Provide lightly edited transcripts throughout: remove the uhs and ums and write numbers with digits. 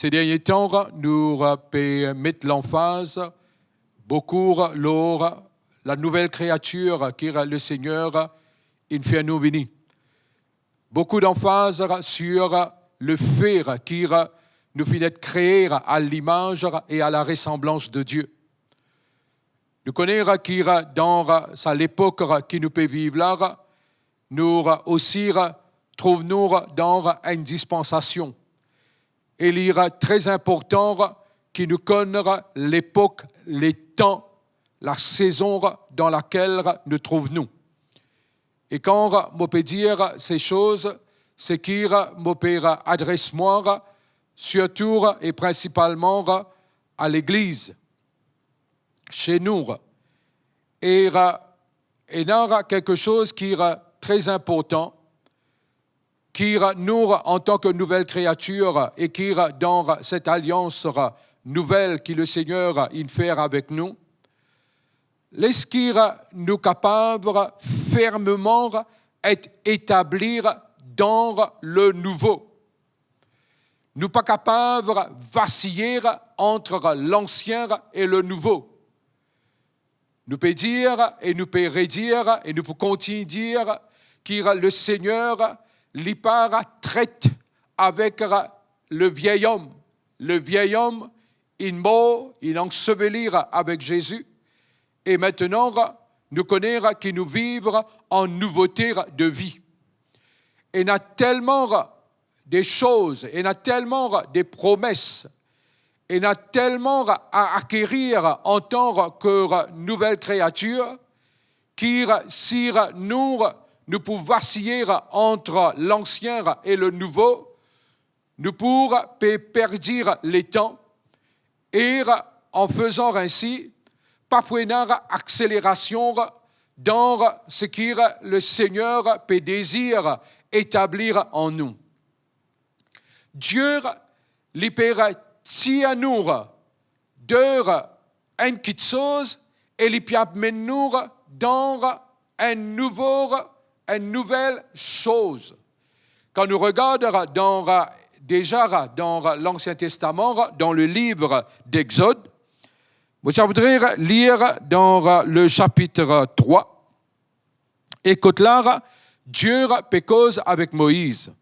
Ces derniers temps, nous mettons l'emphase beaucoup sur la nouvelle créature qui est le Seigneur in fait nous venir. Beaucoup d'emphase sur le fait qu'il nous finit de créer à l'image et à la ressemblance de Dieu. Nous connaissons qu'il dans l'époque qui nous peut vivre là, nous aussi trouvons dans une dispensation. Et il est très important que nous connaissions l'époque, les temps, la saison dans laquelle nous trouvons. Et quand je peux dire ces choses, c'est qu'il me peut adresser moi, surtout et principalement à l'Église, chez nous. Et il y a quelque chose qui est très important, qui nous, en tant que nouvelle créature, et qui dans cette alliance nouvelle que le Seigneur fait avec nous, est-ce qu'il nous capable fermement d'établir dans le nouveau. Nous pas capables de vaciller entre l'ancien et le nouveau. Nous pouvons dire et nous pouvons redire et nous pouvons continuer de dire que le Seigneur traite avec le vieil homme. Le vieil homme, il mort, il ensevelir avec Jésus. Et maintenant, nous connaissons que nous vivons en nouveauté de vie. Et il y a tellement des choses, il y a tellement des promesses, et il y a tellement à acquérir en tant que nouvelle créature, que si nous pouvons vaciller entre l'ancien et le nouveau, nous pourrons perdre le temps, et en faisant ainsi, pas prendre accélération dans ce que le Seigneur peut désirer établir en nous. Dieu, il peut tirer nous de une petite chose et il peut amener nous dans une nouvelle chose. Quand nous regardons déjà dans l'Ancien Testament, dans le livre d'Exode, je voudrais lire dans le chapitre 3. Écoute là, Dieu peut cause avec Moïse.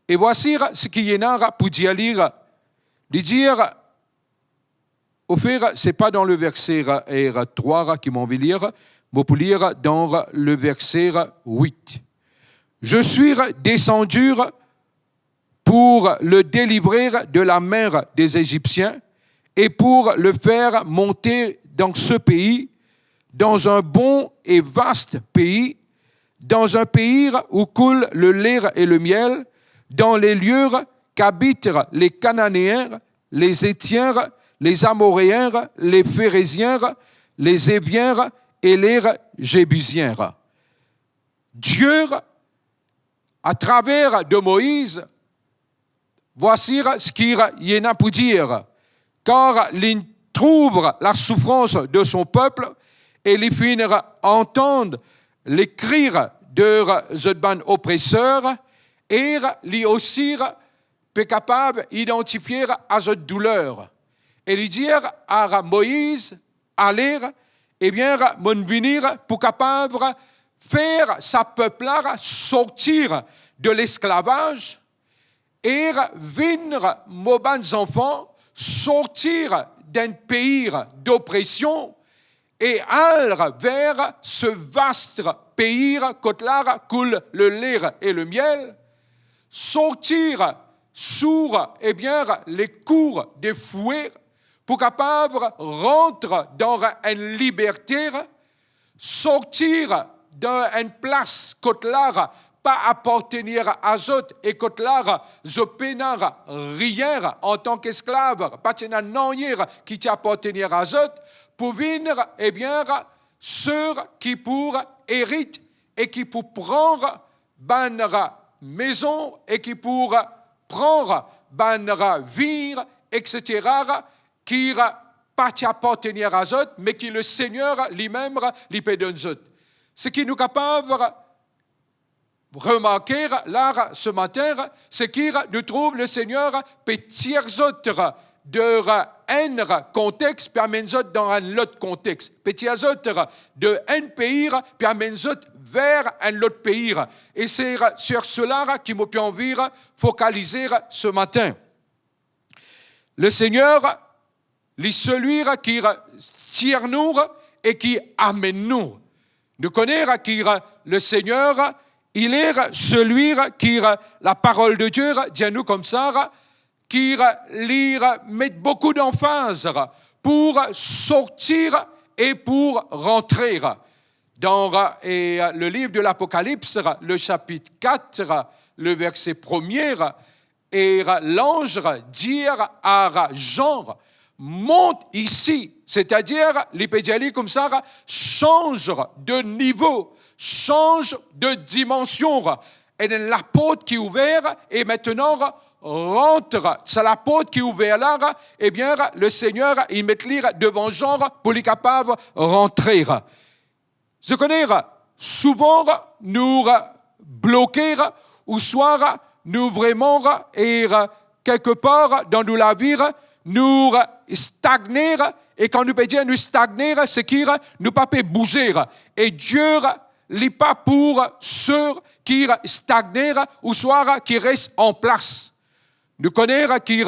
Et voici ce qu'il y a pour dire. De dire, au fait, ce n'est pas dans le verset 3 qui m'en veut lire, mais pour lire dans le verset 8. Je suis descendu pour le délivrer de la main des Égyptiens et pour le faire monter dans ce pays, dans un bon et vaste pays, dans un pays où coule le lait et le miel, dans les lieux qu'habitent les Cananéens, les Héthiens, les Amoréens, les Phérésiens, les Éviens et les Jébusiens. Dieu, à travers de Moïse, voici ce qu'il y en a pour dire. Car il trouve la souffrance de son peuple et il finira entendre les cris de Zedban oppresseur et lui aussi est capable d'identifier à cette douleur. Et lui dire à Moïse, aller, eh bien, mon venir pour capable faire sa peuple sortir de l'esclavage et venir, mes bons enfants, sortir d'un pays d'oppression et aller vers ce vaste pays où là coule le lait et le miel, sortir sur les cours des fouets pour capable rentrer dans une liberté, sortir d'une place où là pas appartenir à eux et que là, je peine rien en tant qu'esclave, pas de rien qui t'appartenir à eux, pour venir, ceux qui pour hériter et qui pour prendre banra maison et qui pour prendre banra vire, etc., qui pas t'appartenir à eux, mais qui le Seigneur lui-même lui peut donner. Ce qui nous capable remarquer là ce matin, c'est qu'il nous trouve le Seigneur petit autres de un contexte puis amène dans un autre contexte. Petit autres de un pays puis amène vers un autre pays. Et c'est sur cela qui m'a pu envie focaliser ce matin. Le Seigneur, c'est celui qui tire nous et qui amène nous. Nous connaissons qui le Seigneur, il est celui qui, la parole de Dieu, dit à nous comme ça, qui met beaucoup d'emphase pour sortir et pour rentrer. Dans le livre de l'Apocalypse, le chapitre 4, le verset 1er, et l'ange dit à Jean, monte ici, c'est-à-dire, il peut dire comme ça, change de niveau, change de dimension. Et la porte qui est ouverte, et maintenant, rentre. C'est la porte qui est ouverte là, eh bien, le Seigneur, il met lire devant Jean pour les capable de rentrer. Je connais, souvent, nous bloquer, ou soit nous vraiment, et quelque part dans la vie, nous stagner, et quand nous peut dire nous stagner, c'est qu'il nous pas peut bouger. Et Dieu n'est pas pour ceux qui stagnent ou soit qui restent en place. Nous connaissons qui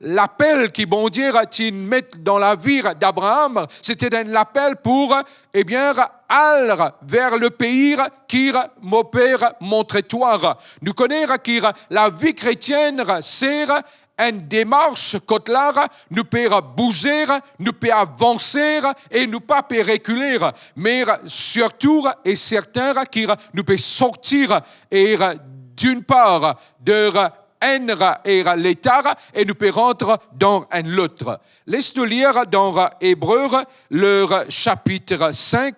l'appel qui bon Dieu t'y met dans la vie d'Abraham, c'était un appel pour eh bien aller vers le pays qui m'opère mon territoire. Nous connaissons qui la vie chrétienne c'est une démarche côté là, nous pouvons bouger, nous pouvons avancer et nous pas reculer. Mais surtout et certain qui nous peut sortir et d'une part de et l'état et nous pouvons rentrer dans un autre. Laisse-nous lire dans Hébreux, le chapitre 5,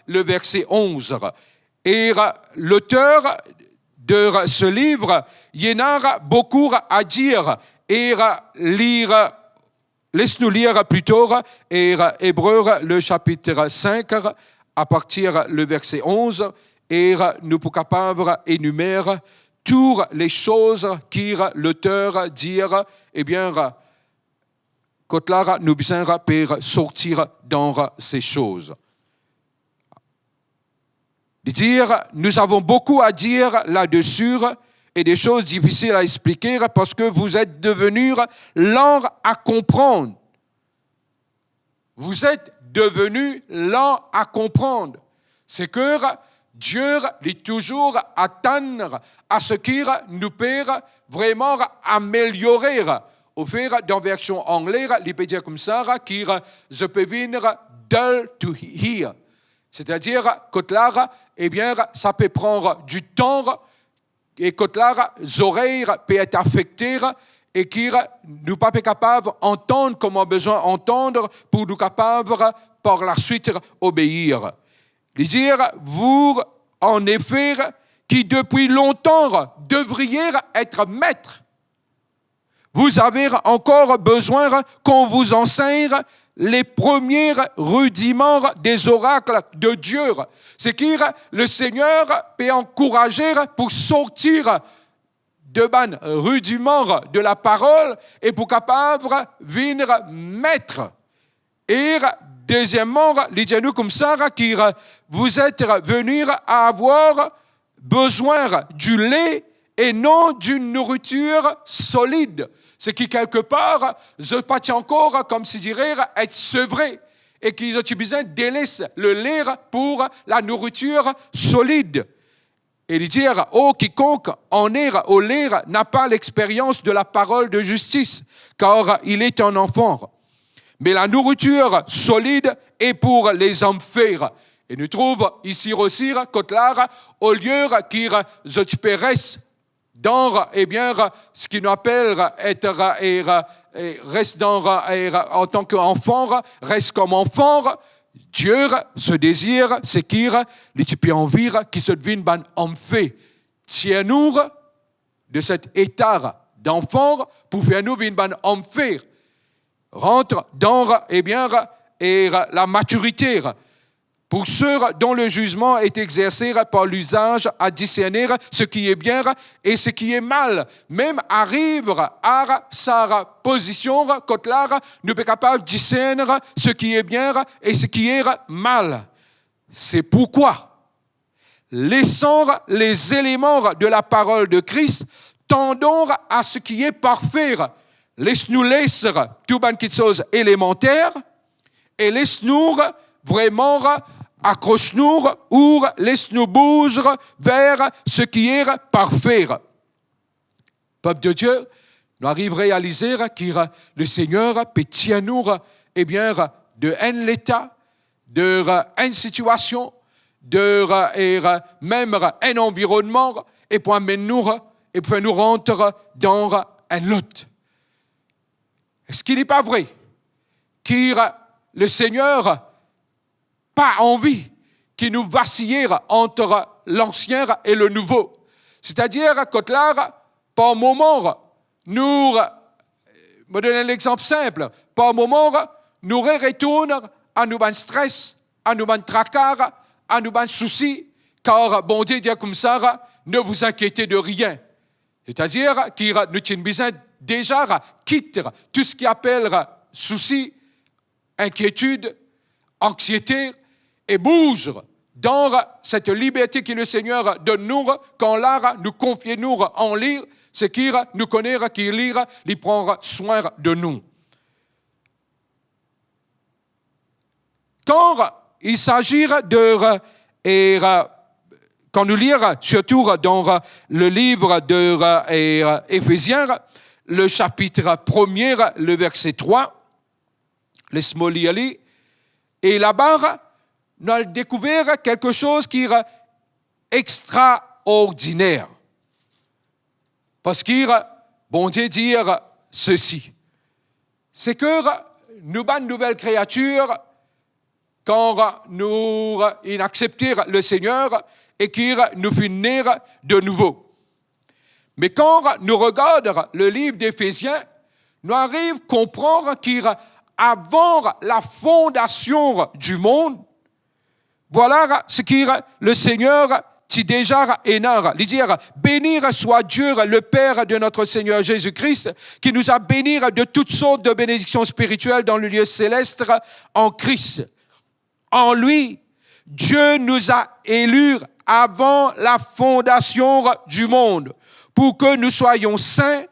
le verset 11. Et l'auteur de ce livre, il y en a beaucoup à dire et lire. Laisse-nous lire plutôt Hébreux, le chapitre 5, à partir le verset 11, et nous sommes capables d'énumérer toutes les choses qui l'auteur dit, eh bien, quand là, nous besoin pour sortir dans ces choses. De dire, nous avons beaucoup à dire là-dessus et des choses difficiles à expliquer parce que vous êtes devenus lents à comprendre. Vous êtes devenus lents à comprendre. C'est que Dieu est toujours attendre à ce qu'il nous peut vraiment améliorer. Au fait, dans la version anglaise, il peut dire comme ça, qu'il peut venir dull to hear. C'est-à-dire que là, eh bien, ça peut prendre du temps et que là, les oreilles peuvent être affectées et qu'il nous pas capable d'entendre comme on a besoin d'entendre pour nous capables par la suite obéir. Dire, vous, en effet, qui depuis longtemps devriez être maîtres, vous avez encore besoin qu'on vous enseigne les premiers rudiments des oracles de Dieu. C'est que le Seigneur peut encourager pour sortir de ban rudiments de la parole et pour capable venir maître. Et deuxièmement, lisez-nous comme ça, que vous êtes venus à avoir besoin du lait et non d'une nourriture solide. C'est qui quelque part, je pas encore, comme si dirait, être sevré et qu'ils ont besoin de délaisser le lait pour la nourriture solide. Et il dit, oh, quiconque en est au lait n'a pas l'expérience de la parole de justice, car il est un enfant. Mais la nourriture solide est pour les hommes fers. Et nous trouvons ici aussi, Kotlar, au lieu qu'il reste dans, eh bien, ce qu'il nous appelle être, reste dans, en tant qu'enfant, reste comme enfant. Dieu, ce désir, c'est qu'il peut envie qu'il se devienne un homme fait. Tiens-nous de cet état d'enfant pour faire nous un homme fait. Rentre dans, eh bien, et la maturité. pour ceux dont le jugement est exercé par l'usage à discerner ce qui est bien et ce qui est mal. Même arrive à sa position, quand là, nous sommes capables de discerner ce qui est bien et ce qui est mal. C'est pourquoi, laissant les éléments de la parole de Christ, tendons à ce qui est parfait. Laisse-nous laisser tout ban qui chose élémentaire et laisse-nous vraiment accroche-nous ou laisse-nous bouger vers ce qui est parfait. Peuple de Dieu, nous arrivons à réaliser que le Seigneur peut tirer nous de un état, de une situation, de même un environnement et pour nous rentrer dans un autre. Est-ce qu'il n'est pas vrai que le Seigneur pas envie qu'il nous vacille entre l'ancien et le nouveau? C'est-à-dire que là, par moment, nous, je vais donner un exemple simple, par moment, nous retournons à nous un stress, à nous un tracas, à nous un souci, car bon Dieu dit comme ça, ne vous inquiétez de rien. C'est-à-dire qu'il nous avons besoin déjà quitter tout ce qui appelle souci, inquiétude, anxiété, et bouge dans cette liberté que le Seigneur donne nous, quand là, nous confions nous en lire, c'est qu'il nous connaît, qu'il lire, il prend soin de nous. Quand il s'agit de, quand nous lisons, surtout dans le livre de Éphésiens, le chapitre 1er, le verset 3, laisse-moi lire, et là-bas, nous avons découvert quelque chose qui est extraordinaire. Parce que, bon Dieu dit ceci, c'est que nous sommes une nouvelle créature quand nous acceptons le Seigneur et qu'il nous fait naître de nouveau. Mais quand nous regardons le livre d'Éphésiens, nous arrivons à comprendre qu'avant la fondation du monde, voilà ce que le Seigneur dit déjà énorme. Il dit, bénir soit Dieu, le Père de notre Seigneur Jésus-Christ, qui nous a bénis de toutes sortes de bénédictions spirituelles dans le lieu céleste en Christ. En lui, Dieu nous a élus avant la fondation du monde, pour que nous soyons saints,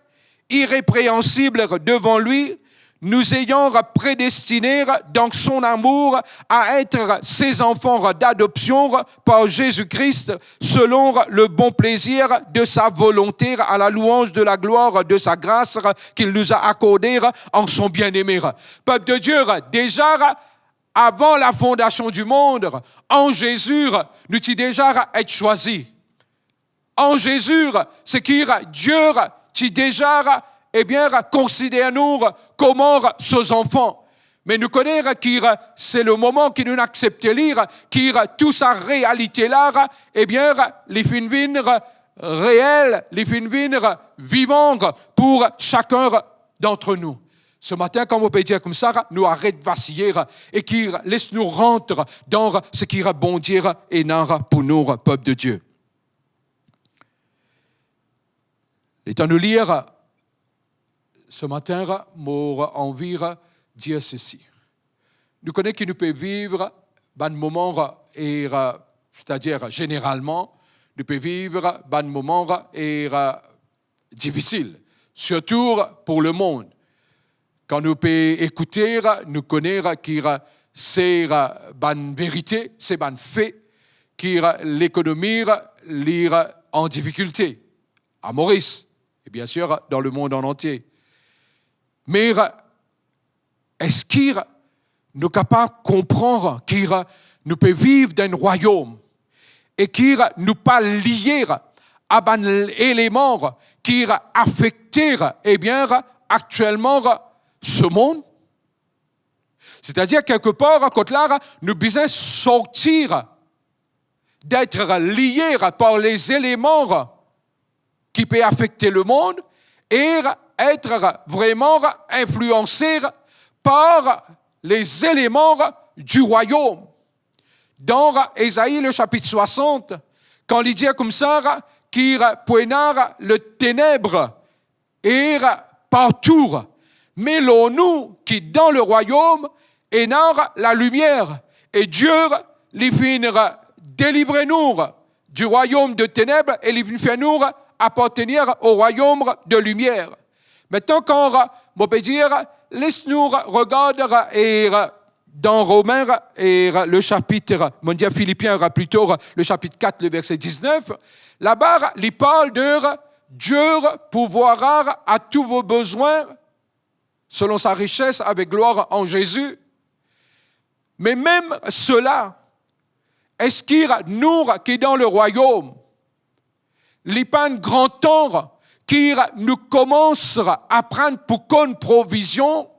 irrépréhensibles devant lui, nous ayant prédestinés dans son amour à être ses enfants d'adoption par Jésus-Christ selon le bon plaisir de sa volonté à la louange de la gloire de sa grâce qu'il nous a accordée en son bien-aimé. Peuple de Dieu, déjà avant la fondation du monde, en Jésus, nous sommes déjà être choisis. En Jésus, c'est que Dieu qui déjà considère-nous comme ses enfants. Mais nous connaissons que c'est le moment que nous acceptons lire, que toute sa réalité-là, les fins venir réelles, les fins venir vivantes pour chacun d'entre nous. Ce matin, comme on peut dire comme ça, nous arrêtons de vaciller et qui laisse nous rentrer dans ce qui est bon Dieu et non pour nous, peuple de Dieu. Étant nous lire ce matin, moi envie de dire ceci. Nous connaissons que nous pouvons vivre un moment, c'est-à-dire généralement, nous pouvons vivre un moment difficile, surtout pour le monde. Quand nous pouvons écouter, nous connaissons que c'est une vérité, c'est un fait, que l'économie est en difficulté, à Maurice, et bien sûr dans le monde en entier. Mais est-ce que nous sommes capables de comprendre que nous pouvons vivre dans un royaume et que nous ne sommes pas liés à un élément qui affecte actuellement ce monde? C'est-à-dire, quelque part, quand là, nous devons sortir d'être liés par les éléments qui peuvent affecter le monde et être vraiment influencés par les éléments du royaume. dans Ésaïe le chapitre 60, quand il dit comme ça, qu'il poignard le ténèbre et partout, mais nous qui dans le royaume et la lumière, et Dieu les finira délivrer nous du royaume de ténèbres et les fait nous appartenir au royaume de lumière. Maintenant, quand on peut dire, laisse-nous regarder et dans Romains et le chapitre, on dit Philippiens plutôt, le chapitre 4, le verset 19, là-bas, il parle de Dieu pourvoira à tous vos besoins selon sa richesse avec gloire en Jésus. Mais même cela, est-ce qu'il nous qui est dans le royaume, il n'y a pas un grand temps qui nous commence à prendre pour une provision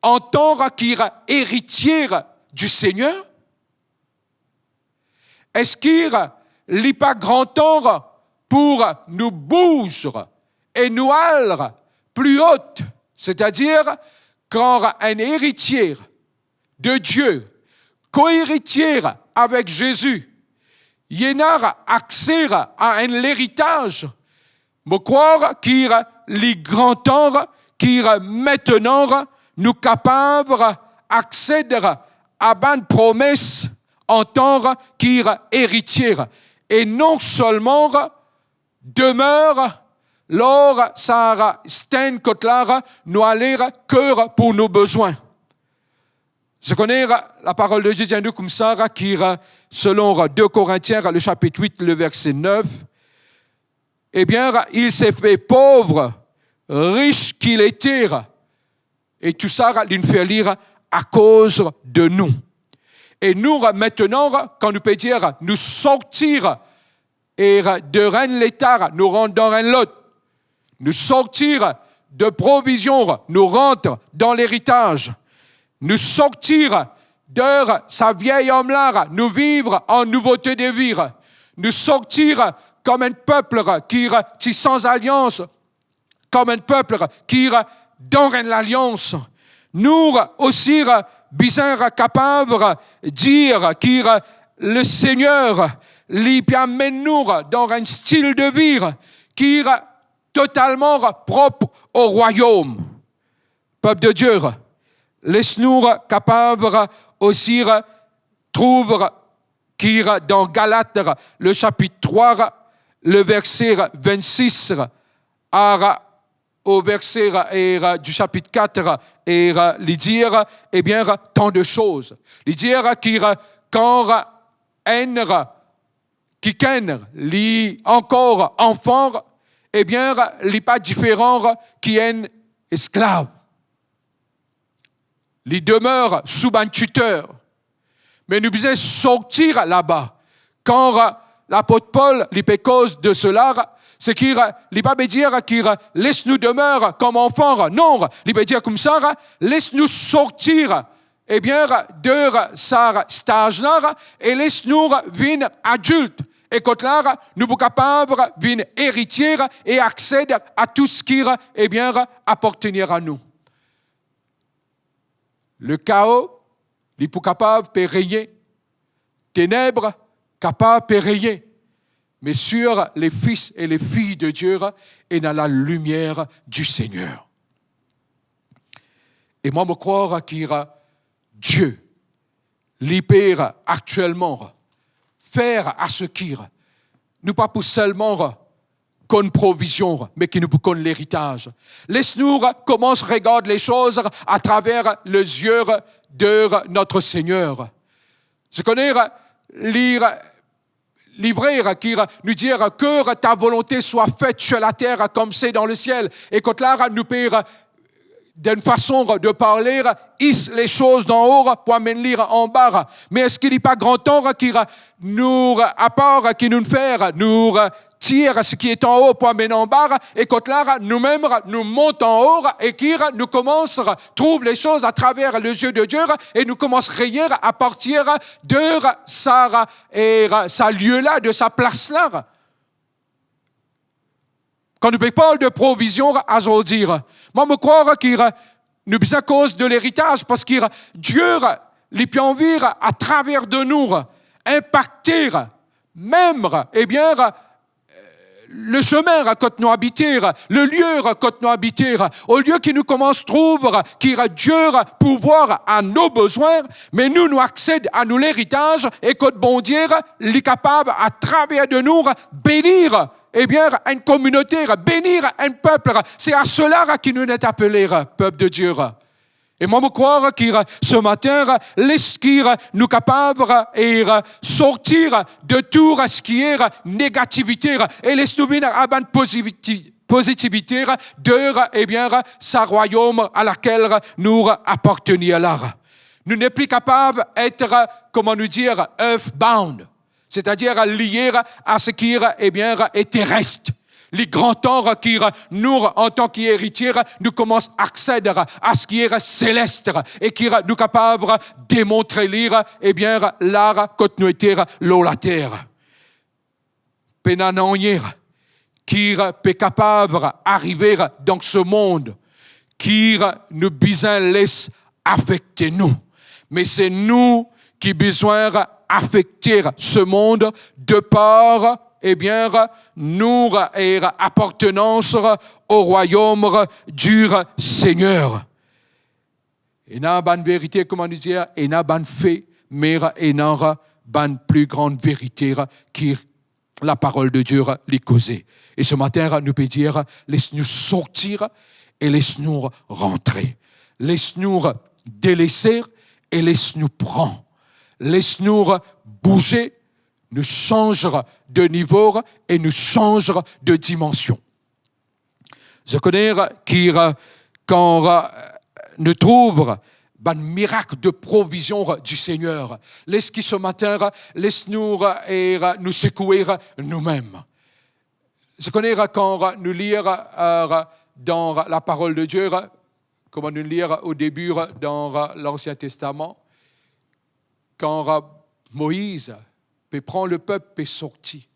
en tant qu'héritier du Seigneur? Est-ce qu'il n'y a pas grand temps pour nous bouger et nous aller plus haute? C'est-à-dire, quand un héritier de Dieu, co-héritier avec Jésus, il y a accès à l'héritage, je crois qu'il y a les grands temps qui maintenant nous capables d'accéder à une promesse en tant qu'héritier. Et non seulement demeure lors Sarah Sten Kotlara nous aller cœur pour nos besoins. Je connais la parole de Dieu comme ça, qui selon 2 Corinthiens, le chapitre 8, le verset 9, eh bien, il s'est fait pauvre, riche qu'il était, et tout ça, il fait lire à cause de nous. Et nous, maintenant, quand nous pouvons dire, nous sortir et de l'état, nous rendre dans un lot, nous sortir de provisions, nous rentrer dans l'héritage, nous sortir de sa vieille homme-là, nous vivre en nouveauté de vie, nous sortir comme un peuple qui est sans alliance, comme un peuple qui dans l'alliance. Nous aussi, bien capables de dire que le Seigneur lui amène nous dans un style de vie qui est totalement propre au royaume. Peuple de Dieu, laisse-nous capables aussi trouver qui dans Galates, le chapitre 3, le verset 26 au verset du chapitre 4 et lui dire, eh bien, tant de choses. Lui dire quand un qui lit encore enfant, eh bien, il n'est pas différent qui est un esclave. Il demeure sous un tuteur. Mais nous devons sortir là-bas. Quand l'apôtre Paul, il peut cause de cela, c'est qu'il ne peut pas dire qu'il laisse-nous demeurer comme enfants. Non, il peut dire comme ça, laisse-nous sortir eh bien, de ce stage-là et laisse-nous venir adultes. Et quand là, nous sommes capables de venir héritiers et accéder à tout ce qui eh bien, appartenir à nous. Le chaos, il est capable de régner. Ténèbres, capable de régner. Mais sur les fils et les filles de Dieu et dans la lumière du Seigneur. Et moi, je crois qu'il y a Dieu, l'hyper actuellement, faire à ce qu'il nous pas pour seulement qu'on provision, mais qui nous pour l'héritage. Laisse-nous commencer à regarder les choses à travers les yeux de notre Seigneur. Je connais l'ivraire qui nous dit que ta volonté soit faite sur la terre comme c'est dans le ciel. Et quand là, nous payons d'une façon de parler, hisse les choses d'en haut pour amener en bas. Mais est-ce qu'il n'y a pas grand temps qui nous, à part qui nous fait, nous tire ce qui est en haut pour amener en bas, et quand là, nous-mêmes, nous montons en haut, et qui nous commence à trouver les choses à travers les yeux de Dieu, et nous commençons à rire à partir de sa lieu-là, de sa place-là. Quand nous parlons de provision, à dire, moi, je crois qu'il nous à cause de l'héritage, parce que Dieu, les peut envie à travers de nous, impacter même, le chemin que nous habitons, le lieu que nous habitons, au lieu qu'il nous commence trouve, qu'il a Dieu pouvoir à nos besoins, mais nous accèdons à nous l'héritage et que bon Dieu est capable à travers de nous bénir une communauté, bénir un peuple. C'est à cela qu'il nous est appelé, peuple de Dieu. Et moi, je crois que ce matin, l'esprit nous capable de sortir de tout ce qui est négativité et laisse-nous venir à une positivité de sa royaume à laquelle nous appartenions là. Nous n'est plus capables d'être, comment nous dire, earthbound, c'est-à-dire liés à ce qui est terrestre. Les grands temps qui nous, en tant qu'héritiers, nous commençons à accéder à ce qui est céleste et qui nous capables de démontrer l'art que nous étions la terre. Pénanonier, qui est capable d'arriver dans ce monde, qui nous besoin laisse affecter nous. Mais c'est nous qui besoin affecter ce monde de par nous et appartenance au royaume du Seigneur. Et n'a pas de vérité, comment nous dire, et n'a pas de fait, mais et n'a pas de plus grande vérité qui la parole de Dieu les causer. Et ce matin, nous pouvons dire, laisse-nous sortir et laisse-nous rentrer. Laisse-nous délaisser et laisse-nous prendre. Laisse-nous bouger. Nous changerons de niveau et nous changerons de dimension. Je connais qui, quand nous trouvons un miracle de provision du Seigneur, laisse qui ce matin, laisse-nous nous secouer nous-mêmes. Je connais quand nous lisons dans la parole de Dieu, comme nous lisons au début dans l'Ancien Testament, quand Moïse prend le peuple et sorti.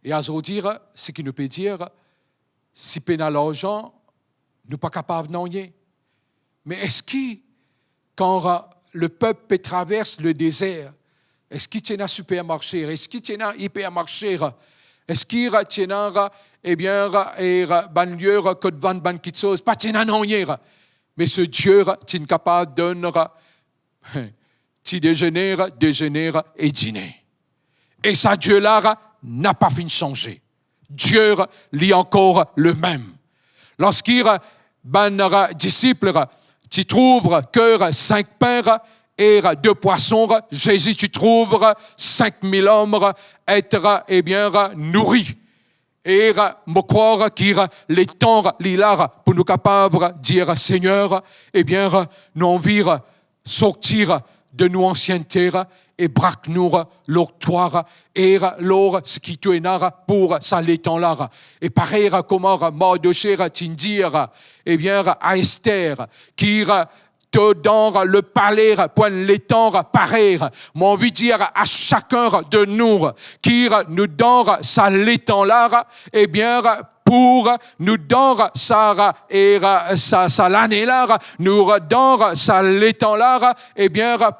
Et à dire, ce qui nous peut dire, si peine à l'argent, nous ne sommes pas capables de n'en. Mais est-ce que, quand le peuple traverse le désert, est-ce qu'il tient un supermarché? Est-ce qu'il tient un hypermarché? Est-ce qu'il tient un lieu que de vendre ban quelque chose? Pas tient un non. Mais ce Dieu est capable de donner petit déjeuner et dîner. Et ça, Dieu-là n'a pas fini de changer. Dieu est encore le même. Lorsqu'il disciple, tu trouves que 5 pains et 2 poissons, Jésus, tu trouves 5000 hommes être nourris. Et me croire qu'il les temps là pour nous capables de dire Seigneur, nous envie sortir de nos anciennes terres et braque-nous l'octoire et l'or ce qui te est pour ça l'étang là. Et pareil comment Mardochée t'indire à Esther qui te dans le palais pour l'étang pareil. J'ai envie de dire à chacun de nous qui nous donne ça l'étang là pour nous donner ça et ça l'année là, nous donner ça l'étang là,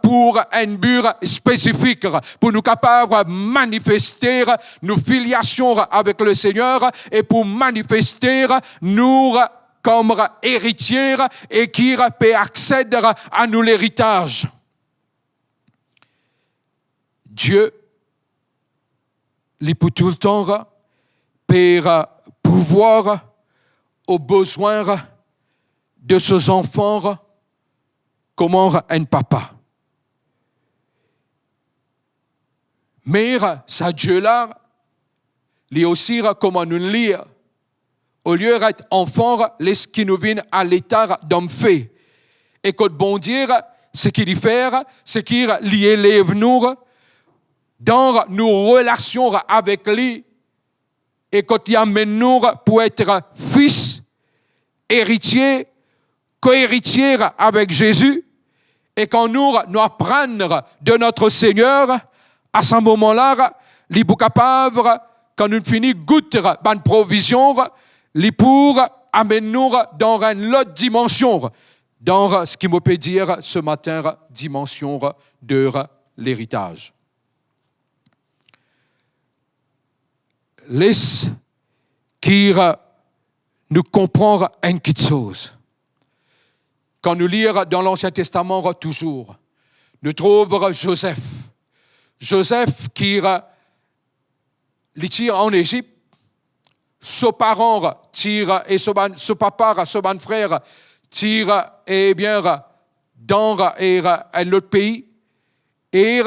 pour un but spécifique, pour nous capables de manifester nos filiations avec le Seigneur et pour manifester nous comme héritiers et qui peut accéder à nous l'héritage. Dieu, il peut tout le temps pour pouvoir aux besoins de ses enfants comme un papa. Mais ça Dieu-là, il aussi comme nous lire, au lieu d'être enfant, laisse qui nous viennent à l'état d'homme fait. Et que bon Dieu, ce qu'il fait, c'est qu'il élève nous dans nos relations avec lui. Et quand il amène nous pour être fils, héritier, co-héritier avec Jésus, et quand nous apprendre de notre Seigneur, à ce moment-là, il est capable, quand nous finissons goûter une provision, il pour amener nous dans une autre dimension. dans ce qui me peut dire ce matin, dimension de l'héritage. Laisse qui nous comprendre une petite chose. Quand nous lisons dans l'Ancien Testament toujours, nous trouvons Joseph. Joseph qui tire en Égypte, son parent tire et son papa, son frère tire et bien dans un autre pays et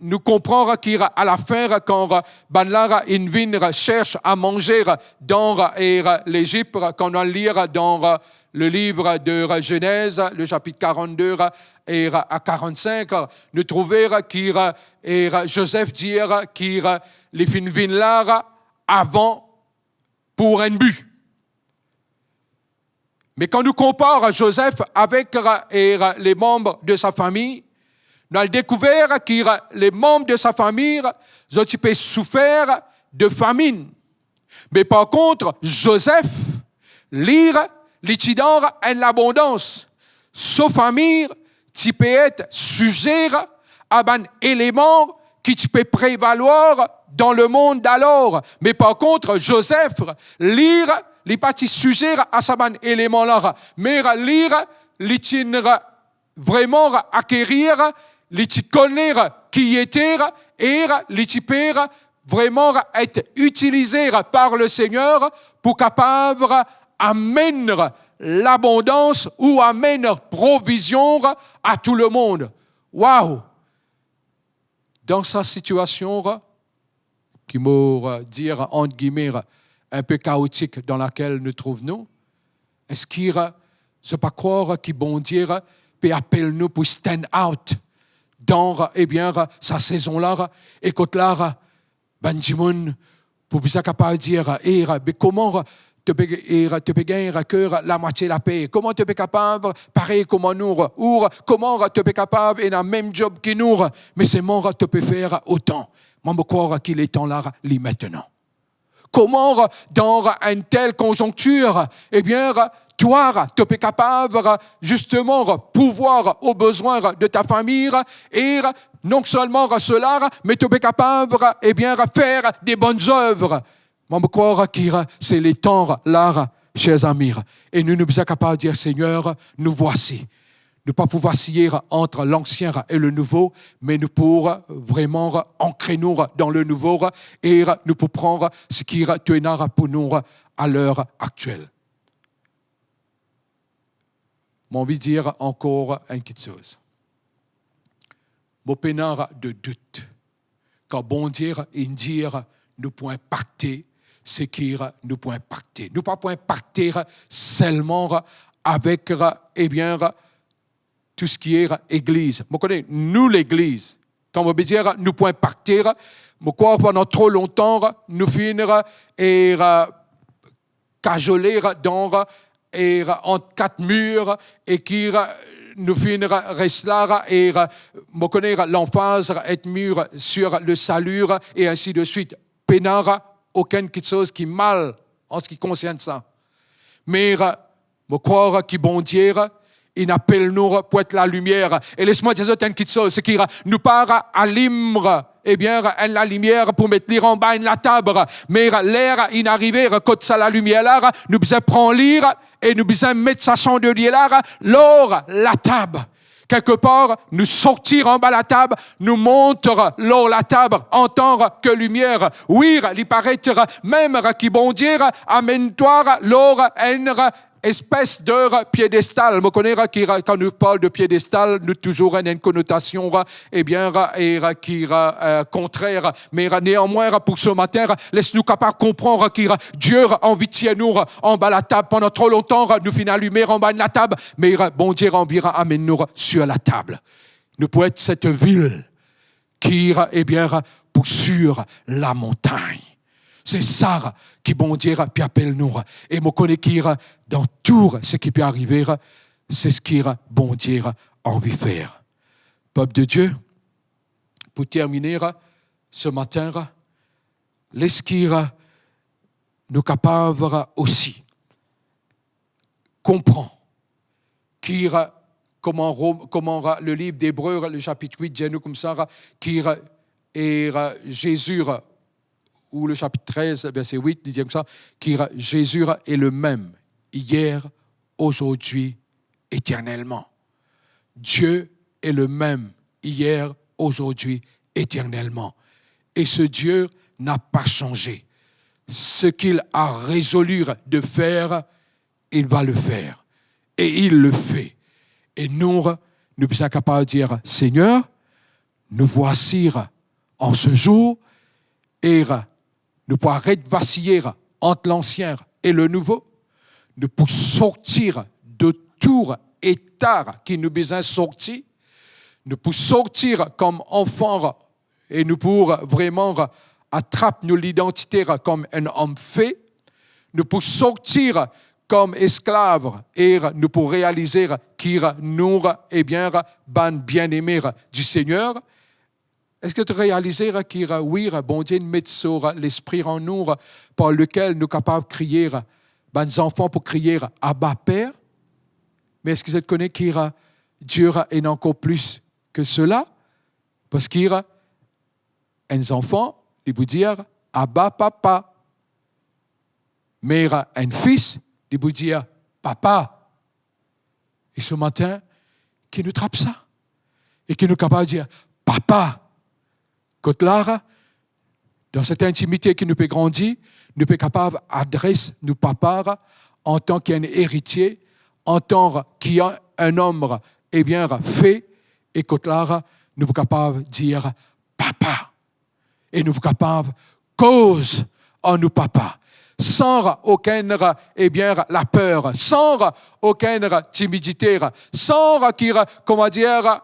nous comprenons qu'à la fin quand Banlara Invin cherche à manger dans l'Égypte, quand on lit dans le livre de Genèse, le chapitre 42 et à 45, nous trouvons que Joseph dit qu'il les fin vin là avant pour un but. Mais quand nous comparons Joseph avec les membres de sa famille, nous avons découvert que les membres de sa famille ont souffert de famine. Mais par contre, Joseph, lire l'étudiant en l'abondance. Sa famille, tu peux être sujet à un élément qui peut prévaloir dans le monde d'alors. Mais par contre, Joseph, lire les parties sujets à ce élément-là. Mais lire, l'itinéraire vraiment acquérir, l'itinéraire connaître qui était et l'itinéraire vraiment être utilisé par le Seigneur pour capable amener l'abondance ou amener provision à tout le monde. Waouh! Dans sa situation, qui m'a dire entre guillemets un peu chaotique dans laquelle nous trouvons, est-ce qu'il ne se pas croire qu'il bon Dieu peut appeler nous pour stand out dans sa saison-là, et quand là, Benjamin, pour bien capable de dire, mais comment tu peux gagner la moitié de la paix? Comment tu peux capable, pareil comme nous, ou comment tu peux capable, et dans le même job que nous, mais c'est mort, tu peux faire autant. Moi, je crois qu'il est temps là, maintenant. Comment, dans une telle conjoncture, toi, tu es capable, justement, pouvoir aux besoins de ta famille, et non seulement cela, mais tu es capable, faire des bonnes œuvres. Moi, je crois que c'est les temps là, chers amis. Et nous sommes capables de dire, Seigneur, nous voici. Ne pas pouvoir scier entre l'ancien et le nouveau, mais nous pour vraiment ancrer nous dans le nouveau et nous pour prendre ce qui est pour nous à l'heure actuelle. J'ai envie de dire encore une petite chose. Mon pénard de doute. Quand bon Dieu, il dit, nous pouvons impacter ce qui nous peut impacter. Nous ne pouvons pas impacter seulement avec, tout ce qui est Église. Vous connaissez, nous, l'Église, quand on veut dire nous pouvons impacter, je crois pendant trop longtemps, nous finir et cajoler dans entre quatre murs et qui nous finir rester là et je connais l'emphase être mûr sur le salut et ainsi de suite. Pénard, aucune chose qui est mal en ce qui concerne ça. Mais je crois que bon Dieu, il appelle nous pour être la lumière. Et laisse-moi dire une petite chose, c'est qu'il nous part à l'imbre, la lumière pour mettre en bas la table. Mais l'air, il arrive, quand ça la lumière là, nous besoin prendre lire et nous besoin mettre sa chandelier là, l'or, la table. Quelque part, nous sortir en bas la table, nous monter l'or la table en tant que lumière. Oui, il paraît même qui bon Dieu, amène-toi l'or, espèce de piédestal. Vous connaissez quand nous parlons de piédestal, nous toujours une connotation qui contraire. Mais néanmoins, pour ce matin, laisse-nous capable comprendre que Dieu a envie de tirer nous en bas la table. Pendant trop longtemps, nous finissons allumer en bas de la table. Mais bon Dieu envie amène nous sur la table. Nous pouvons être cette ville qui pour sur la montagne. C'est ça qui bon Dieu puis appelle nous. Et je connais qui dans tout ce qui peut arriver, c'est ce qui bon Dieu a envie de faire. Peuple de Dieu, pour terminer ce matin, laisse qu'il nous capable aussi comprendre comment le livre d'Hébreux, le chapitre 8, dit nous comme ça, et Jésus, ou le chapitre 13, verset 8, dit comme ça, Jésus est le même, hier, aujourd'hui, éternellement. Dieu est le même, hier, aujourd'hui, éternellement. Et ce Dieu n'a pas changé. Ce qu'il a résolu de faire, il va le faire. Et il le fait. Et nous sommes capables de dire, Seigneur, nous voici en ce jour, et nous pouvons arrêter de vaciller entre l'ancien et le nouveau. Nous pouvons sortir de tout état qui nous besoin de sortir. Nous pouvons sortir comme enfants et nous pouvons vraiment attraper notre identité comme un homme fait. Nous pouvons sortir comme esclaves et nous pouvons réaliser qu'il nous est bien-aimé du Seigneur. Est-ce que tu réalises qu'il oui, bon Dieu met sur l'esprit en nous par lequel nous sommes capables de crier, nos enfants pour crier Abba Père? Mais est-ce que tu connais qu'il Dieu est encore plus que cela? Parce qu'il y a un enfant, il peut dire Abba Papa. Mais un fils, il peut dire Papa. Et ce matin, qui nous trappe ça? Et qui nous est capable de dire Papa. Quand là, dans cette intimité qui nous peut grandir, nous sommes capables d'adresser nos papas en tant qu'un héritier, en tant qu'un homme fait, et quand là, nous sommes capables de dire papa. Et nous sommes capables de cause en nous papa. Sans aucune la peur, sans aucune timidité, sans comment dire,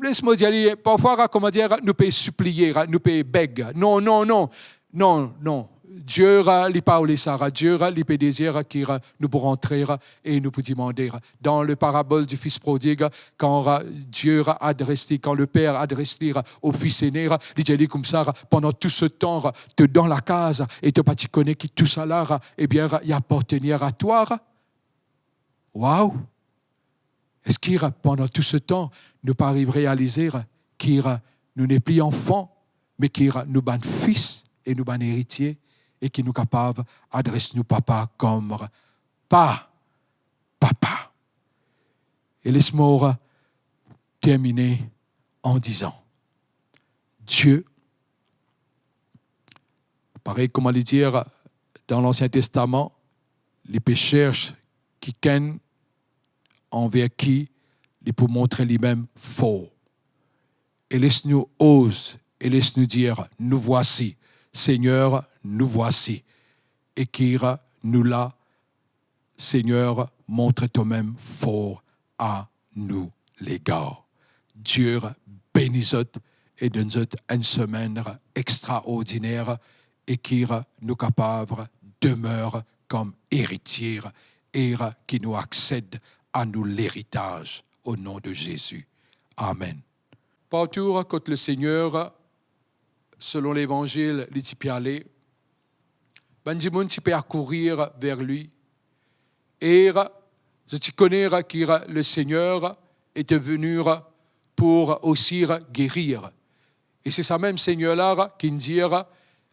laisse-moi dire, parfois, comment dire, nous pouvons supplier, nous pouvons beg. Non. Dieu lui parle ça, Dieu lui peut désirer qu'il nous pour rentrer et nous pour demander. Dans le parabole du fils prodigue, quand Dieu a adressé, quand le père a adressé au fils aîné, il dit comme ça, pendant tout ce temps, tu es dans la case et tu pas connais qui tout ça là, il appartenait à toi. Waouh! Est-ce qu'il pendant tout ce temps, nous pas arriver à réaliser qu'il nous n'est plus enfants, mais qu'il nous ban fils et nous ban héritiers et qu'il nous capable d'adresser nos papas comme papa. Et laisse-moi terminer en disant, Dieu, pareil comment le dire dans l'Ancien Testament, les pécheurs qui kennent envers qui il peut montrer lui-même fort. Et laisse-nous oser, et laisse-nous dire, nous voici, Seigneur, nous voici. Et qui nous l'a, Seigneur, montre toi-même fort à nous, les gars. Dieu bénisse et donne une semaine extraordinaire et qui nous capable demeure comme héritier et qui nous accède à nous l'héritage au nom de Jésus. Amen. Partout quand le Seigneur, selon l'Évangile, il t'y peut aller, ben tu peux accourir vers lui. Et je connais que le Seigneur est venu pour aussi guérir. Et c'est ça même Seigneur-là qui nous dit,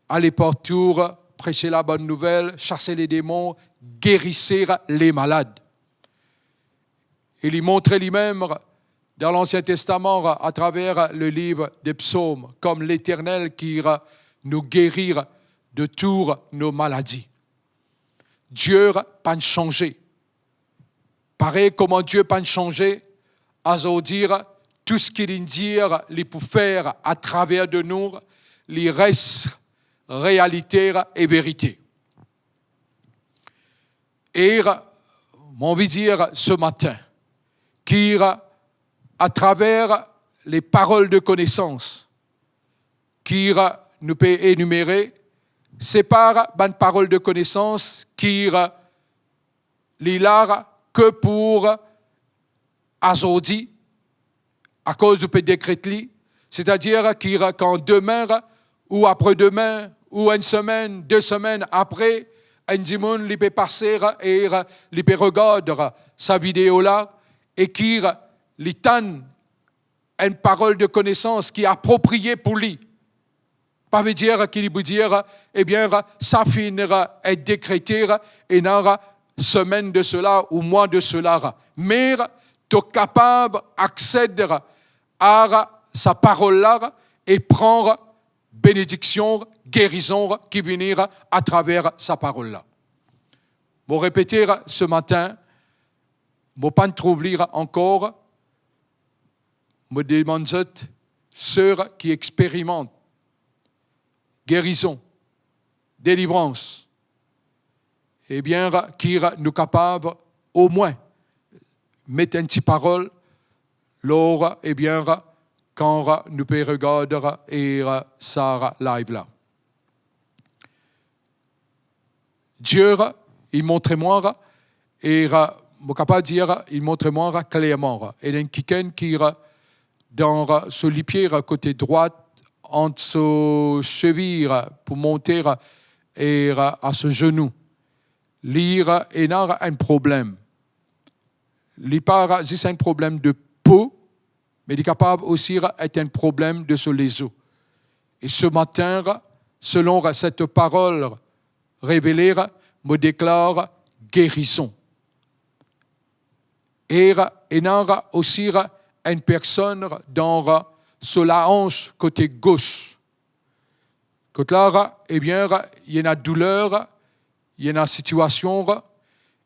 allez partout, prêcher la bonne nouvelle, chasser les démons, guérissez les malades. Il y montrait lui-même dans l'Ancien Testament à travers le livre des psaumes comme l'Éternel qui nous guérit de toutes nos maladies. Dieu n'a pas changé. Pareil comment Dieu n'a pas changé, à dire tout ce qu'il dit, il peut faire à travers de nous, il reste réalité et vérité. Et mon envie de dire ce matin, qui à travers les paroles de connaissance, qui nous peut énumérer, c'est par une parole de connaissance qui l'hilar que pour aujourd'hui, à cause du décret-li, c'est-à-dire quand demain ou après-demain ou une semaine, 2 semaines après, un dimanche, il peut passer et il peut regarder sa vidéo là et qui lui donne une parole de connaissance qui est appropriée pour lui. Pas veut dire qu'il veut dire, eh bien, ça finira et décréter et n'aura semaine de cela ou mois de cela. Mais tu es capable d'accéder à sa parole-là et prendre bénédiction, guérison qui viendra à travers sa parole-là. Je vais répéter ce matin, je ne vais pas trouver encore, je demande ceux qui expérimentent guérison, délivrance, eh bien, qui nous capables au moins mettre une petite parole, lors, eh bien, quand nous pouvons regarder et ça live là. Dieu, il montre-moi, et je suis capable de dire, il montre-moi clairement. Et il y a quelqu'un qui dans ce lipier côté droit, entre ce cheville pour monter et à ce genou. Lire et n'a un problème. L'hyper, c'est un problème de peau, mais il est capable aussi d'être un problème de ce les os. Et ce matin, selon cette parole révélée, me déclare guérison. Et il y a aussi une personne dans sur la hanche côté gauche. Côté là, eh bien, il y a une douleur, il y a une situation,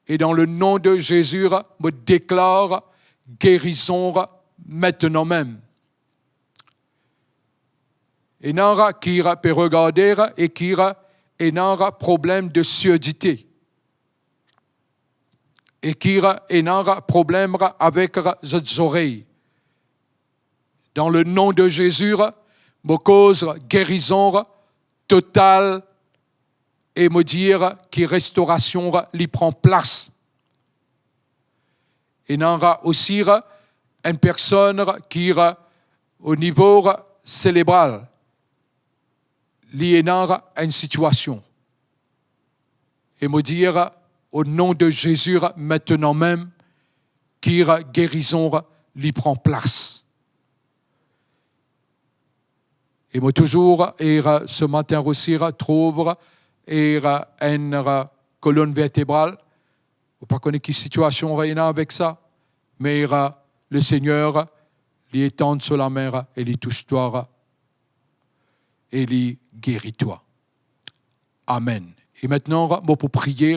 et dans le nom de Jésus, me déclare guérison maintenant même. Et il y a qui peut regarder et qui a un problème de surdité. Et qui a un problème avec les oreilles. Dans le nom de Jésus, me cause guérison totale et me dire que restauration lui prend place. Et il y a aussi une personne qui, au niveau cérébral, il y a une situation. Et me dire, au nom de Jésus, maintenant même, que guérison lui prend place. Et moi toujours, et ce matin aussi, trouve une colonne vertébrale. Je ne sais pas quelle situation il y a avec ça, mais le Seigneur lui étend sur la mer et lui touche-toi et lui guérit-toi. Amen. Et maintenant, moi pour prier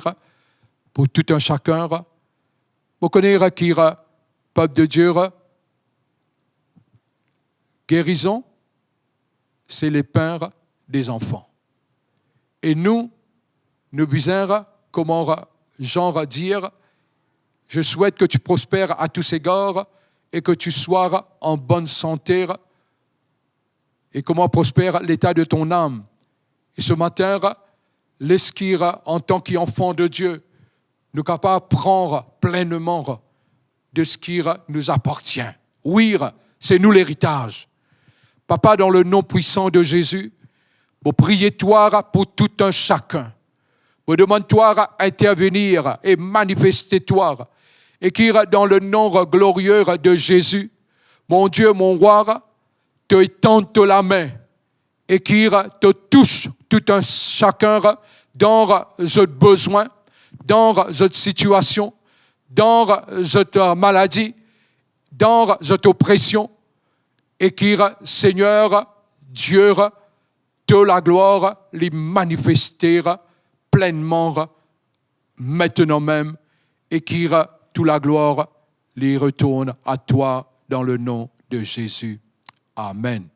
pour tout un chacun, vous connaissez qui est peuple de Dieu, guérison, c'est les pères des enfants. Et nous disons, comment genre dire, je souhaite que tu prospères à tous égards et que tu sois en bonne santé et comment prospère l'état de ton âme. Et ce matin, l'esquire en tant qu'enfant de Dieu, nous capables de prendre pleinement de ce qui nous appartient. Oui, c'est nous l'héritage. Papa, dans le nom puissant de Jésus, je prie toi pour tout un chacun. Je demande toi à intervenir et manifester toi. Et qui dans le nom glorieux de Jésus, mon Dieu, mon roi, te étende la main et qui te touche tout un chacun dans ce besoin, dans cette situation, dans cette maladie, dans cette oppression, et qui, Seigneur, Dieu, de la gloire, les manifester pleinement, maintenant même, et qui, toute la gloire, les retourne à toi dans le nom de Jésus. Amen.